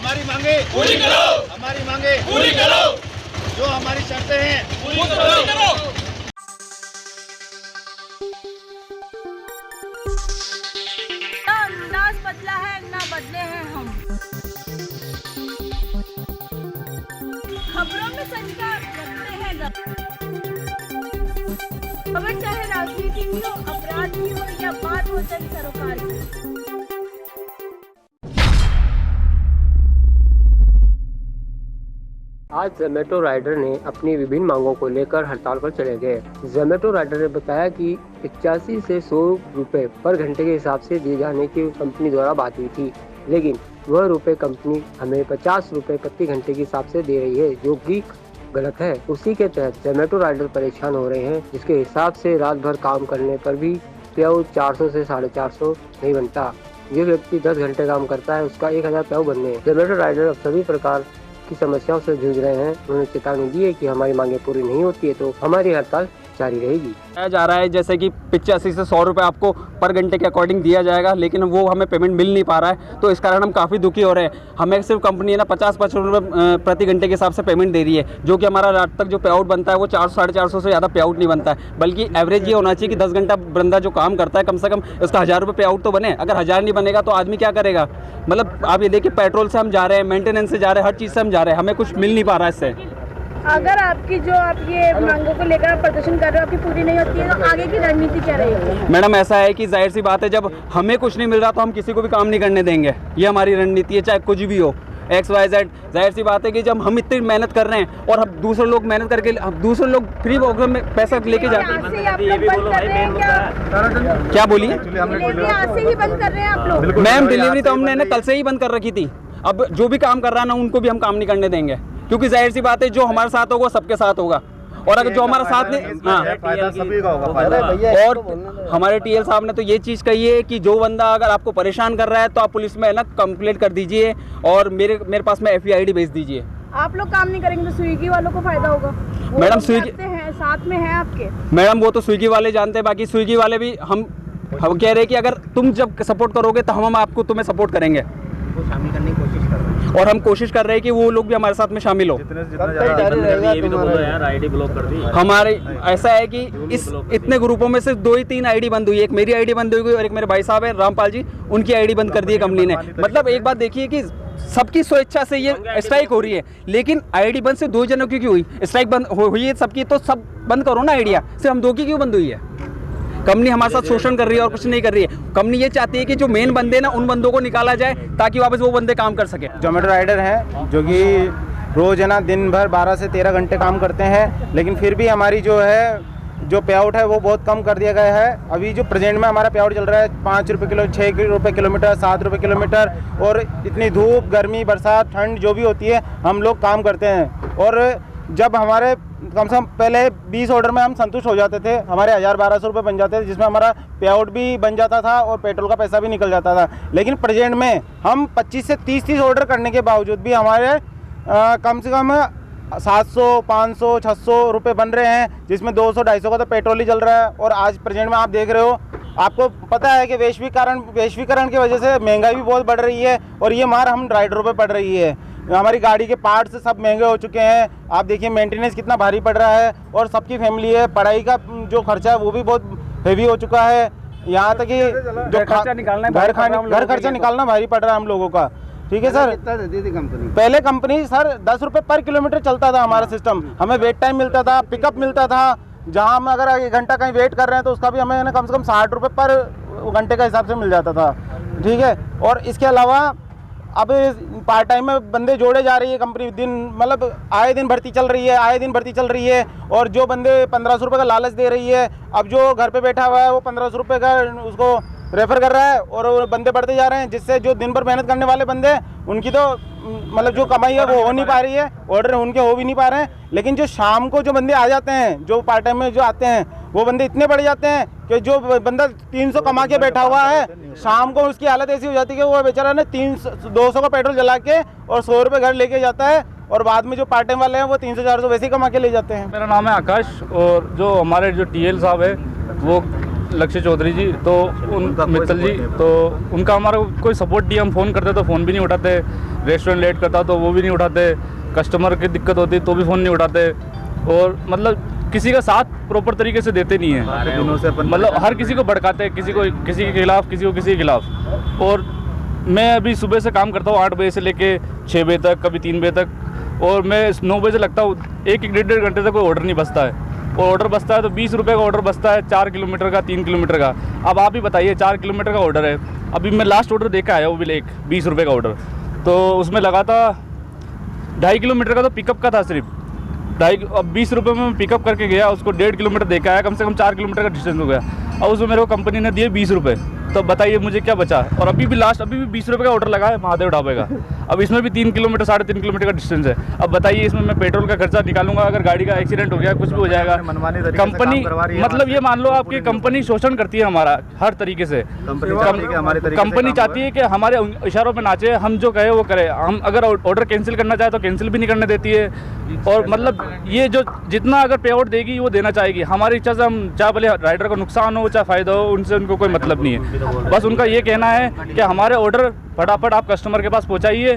हमारी मांगे पूरी करो, हमारी मांगे पूरी करो, जो हमारी शर्तें हैं पूरी करो। ना अंदाज बदला है ना बदले हैं हम। खबरों में सच का रखते हैं दम। खबर चाहे राजनीति की हो, अपराध की हो या बात हो जन सरोकार की। आज जोमेटो राइडर ने अपनी विभिन्न मांगों को लेकर हड़ताल पर चले गए। जोमेटो राइडर ने बताया कि 85 से 100 रुपए पर घंटे के हिसाब से दिए जाने की कंपनी द्वारा बात हुई थी, लेकिन वह रुपए कंपनी हमें 50 रुपए प्रति घंटे के हिसाब से दे रही है, जो कि गलत है। उसी के तहत जोमेटो राइडर परेशान हो रहे हैं, जिसके हिसाब से रात भर काम करने पर भी पेआउट 400 से 450 नहीं बनता। जो व्यक्ति 10 घंटे काम करता है उसका 1000 पेआउट बनने। जोमेटो राइडर अब सभी प्रकार की समस्याओं से जूझ रहे हैं। उन्होंने चेतावनी दी है कि हमारी मांगे पूरी नहीं होती है तो हमारी हड़ताल जारी रहेगी। जा रहा है जैसे कि 85 से 100 रुपये आपको पर घंटे के अकॉर्डिंग दिया जाएगा, लेकिन वो हमें पेमेंट मिल नहीं पा रहा है, तो इस कारण हम काफ़ी दुखी हो रहे हैं। हमें सिर्फ कंपनी है ना 50-55 रुपये प्रति घंटे के हिसाब से पेमेंट दे रही है, जो कि हमारा रात तक जो पे आउट बनता है वो 400-450 से ज़्यादा पे आउट नहीं बनता है। बल्कि एवरेज ये होना चाहिए कि 10 घंटा बंदा जो काम करता है कम से कम उसका 1000 रुपये पे आउट तो बने। अगर 1000 नहीं बनेगा तो आदमी क्या करेगा? मतलब आप ये देखिए, पेट्रोल से हम जा रहे हैं, मेंटेनेंस से जा रहे हैं, हर चीज़ से हम जा रहे हैं, हमें कुछ मिल नहीं पा रहा है इससे। अगर आपकी जो आप ये मांगों को लेकर प्रदर्शन कर रहे हो आपकी पूरी नहीं होती है तो आगे की रणनीति क्या रहेगी? मैडम ऐसा है कि जाहिर सी बात है, जब हमें कुछ नहीं मिल रहा तो हम किसी को भी काम नहीं करने देंगे। ये हमारी रणनीति है, चाहे कुछ भी हो, XYZ। जाहिर सी बात है कि जब हम इतनी मेहनत कर रहे हैं और हम दूसरे लोग मेहनत करके दूसरे लोग फ्री प्रोग्राम में पैसा लेके जाते हैं। क्या बोलिए? आज से ही बंद कर रहे हैं आप लोग? मैम डिलीवरी तो हमने ना कल से ही बंद कर रखी थी। अब जो भी काम कर रहा है ना उनको भी हम काम नहीं करने देंगे, क्योंकि जाहिर सी बात है जो हमारे साथ होगा सबके साथ होगा, और अगर जो हमारा साथ नहीं, हाँ, और हमारे TL साहब ने तो ये चीज़ कही है कि जो बंदा अगर आपको परेशान कर रहा है तो आप पुलिस में है ना कंप्लेंट कर दीजिए और मेरे पास में FEID भेज दीजिए। आप लोग काम नहीं करेंगे तो स्विगी वालों को फायदा होगा। मैडम स्विगी साथ में है आपके। मैडम वो तो स्विगी वाले जानते हैं, बाकी स्विगी वाले भी हम कह रहे हैं कि अगर तुम जब सपोर्ट करोगे तो हम आपको तुम्हें सपोर्ट करेंगे, वो शामिल करने की कोशिश कर रहे हैं और हम कोशिश कर रहे हैं कि वो लोग भी हमारे साथ में शामिल हो। हमारे ऐसा है कि इस इतने ग्रुपों में से 2 ही 3 आईडी बंद हुई है। एक मेरी आईडी बंद हुई और एक मेरे भाई साहब है रामपाल जी, उनकी आईडी बंद कर दी है कंपनी ने। मतलब एक बात देखिए कि सबकी स्वेच्छा से ये स्ट्राइक हो रही है, लेकिन आईडी बंद से 2 जनों की क्यों हुई? स्ट्राइक बंद हुई है सबकी, तो सब बंद करो ना आइडिया, सिर्फ हम 2 की क्यों बंद हुई है? कंपनी हमारे साथ शोषण कर रही है और कुछ नहीं कर रही है। कंपनी ये चाहती है कि जो मेन बंदे ना उन बंदों को निकाला जाए ताकि वापस वो बंदे काम कर सके। जोमेटो राइडर हैं जो कि रोज़ है ना दिन भर 12 से 13 घंटे काम करते हैं, लेकिन फिर भी हमारी जो पे आउट है वो बहुत कम कर दिया गया है। अभी जो प्रेजेंट में हमारा पे आउट चल रहा है 5 रुपये किलो, 6 रुपये किलोमीटर, 7 रुपये किलोमीटर, और इतनी धूप, गर्मी, बरसात, ठंड जो भी होती है हम लोग काम करते हैं। और जब हमारे कम से कम पहले 20 ऑर्डर में हम संतुष्ट हो जाते थे, हमारे 1000-1200 रुपये बन जाते थे, जिसमें हमारा पे आउट भी बन जाता था और पेट्रोल का पैसा भी निकल जाता था। लेकिन प्रेजेंट में हम 25 से 30 ऑर्डर करने के बावजूद भी हमारे कम से कम 700, 500, 600 रुपये बन रहे हैं, जिसमें 200-250 का तो पेट्रोल ही चल रहा है। और आज प्रेजेंट में आप देख रहे हो, आपको पता है कि वैश्वीकरण की वजह से महंगाई भी बहुत बढ़ रही है और ये मार हम राइडरों पे पड़ रही है। हमारी गाड़ी के पार्ट्स सब महंगे हो चुके हैं। आप देखिए मेंटेनेंस कितना भारी पड़ रहा है, और सबकी फैमिली है, पढ़ाई का जो खर्चा है वो भी बहुत हेवी हो चुका है। यहाँ तक कि जो घर खर्चा निकालना भारी पड़ रहा है हम लोगों का। ठीक है सर, कितना देती थी कंपनी? पहले कंपनी सर 10 रुपये पर किलोमीटर चलता था हमारा सिस्टम। हमें वेट टाइम मिलता था, पिकअप मिलता था, जहाँ हम अगर 1 घंटा कहीं वेट कर रहे हैं तो उसका भी हमें कम से कम 60 रुपये पर घंटे का हिसाब से मिल जाता था। ठीक है, और इसके अलावा अब पार्ट टाइम में बंदे जोड़े जा रही है कंपनी, दिन मतलब आए दिन भर्ती चल रही है, और जो बंदे 1500 रुपये का लालच दे रही है, अब जो घर पे बैठा हुआ है वो 1500 रुपये का उसको रेफर कर रहा है और बंदे बढ़ते जा रहे हैं, जिससे जो दिन भर मेहनत करने वाले बंदे उनकी तो मतलब जो कमाई है वो हो नहीं पा रही है, ऑर्डर उनके हो भी नहीं पा रहे हैं। लेकिन जो शाम को जो बंदे आ जाते हैं, जो पार्ट टाइम में जो आते हैं, वो बंदे इतने बढ़ जाते हैं कि जो बंदा 300 कमा के बैठा हुआ है, शाम को उसकी हालत ऐसी हो जाती है कि वो बेचारा ना 200 का पेट्रोल जला के और 100 रुपये घर लेके जाता है, और बाद में जो पार्ट टाइम वाले हैं वो 300-400 वैसे ही कमा के ले जाते हैं। मेरा नाम है आकाश, और जो हमारे जो TL साहब है वो लक्ष्य चौधरी जी, तो उनका कोई मित्तल जी, support नहीं। तो उनका हमारा कोई सपोर्ट नहीं। हम फ़ोन करते तो फ़ोन भी नहीं उठाते, रेस्टोरेंट लेट करता तो वो भी नहीं उठाते, कस्टमर की दिक्कत होती तो भी फ़ोन नहीं उठाते, और मतलब किसी का साथ प्रॉपर तरीके से देते नहीं है। दिनों से अपन मतलब हर किसी को भड़काते हैं, किसी को किसी के खिलाफ, किसी को किसी के खिलाफ। और मैं अभी सुबह से काम करता हूँ 8 बजे से लेके 6 बजे तक, कभी 3 बजे तक, और मैं 9 बजे लगता हूँ। एक डेढ़ घंटे तक कोई ऑर्डर नहीं बचता है, और ऑर्डर बचता है तो 20 रुपये का ऑर्डर बचता है, 4 किलोमीटर का, 3 किलोमीटर का। अब आप ही बताइए, 4 किलोमीटर का ऑर्डर है। अभी मैं लास्ट ऑर्डर दे के आया हूँ, बिल एक 20 रुपये का ऑर्डर, तो उसमें लगा था 2.5 किलोमीटर का, तो पिकअप का था सिर्फ 2.5। अब 20 रुपये में मैं पिकअप करके गया, उसको 1.5 किलोमीटर दे के आया, कम से कम 4 किलोमीटर का डिस्टेंस हो गया। अब उसमें मेरे को कंपनी ने दिए 20 रुपये, तो बताइए मुझे क्या बचा। और अभी भी 20 रुपये का ऑर्डर लगा है महादेव ढाबे का। अब इसमें भी 3 किलोमीटर 3.5 किलोमीटर का डिस्टेंस है। अब बताइए इसमें मैं पेट्रोल का खर्चा निकालूंगा, अगर गाड़ी का एक्सीडेंट हो गया, कुछ भी हो जाएगा। मनमानी तरीके से कंपनी काम करवा रही है, मतलब ये मान लो आपकी कंपनी शोषण करती है हमारा हर तरीके से। कंपनी चाहती है कि हमारे तरीके से कंपनी काम चाहती है कि हमारे इशारों पे नाचे, हम जो कहे वो करे। हम अगर ऑर्डर कैंसिल करना चाहे तो कैंसिल भी नहीं करने देती है। और मतलब ये जो जितना अगर पे आउट देगी वो देना चाहेगी, हमारी इच्छा से। हम चाहे भले राइडर को नुकसान हो चाहे फ़ायदा हो, उनसे उनको कोई मतलब नहीं है। बस उनका ये कहना है कि हमारे ऑर्डर फटाफट आप कस्टमर के पास पहुंचाइए।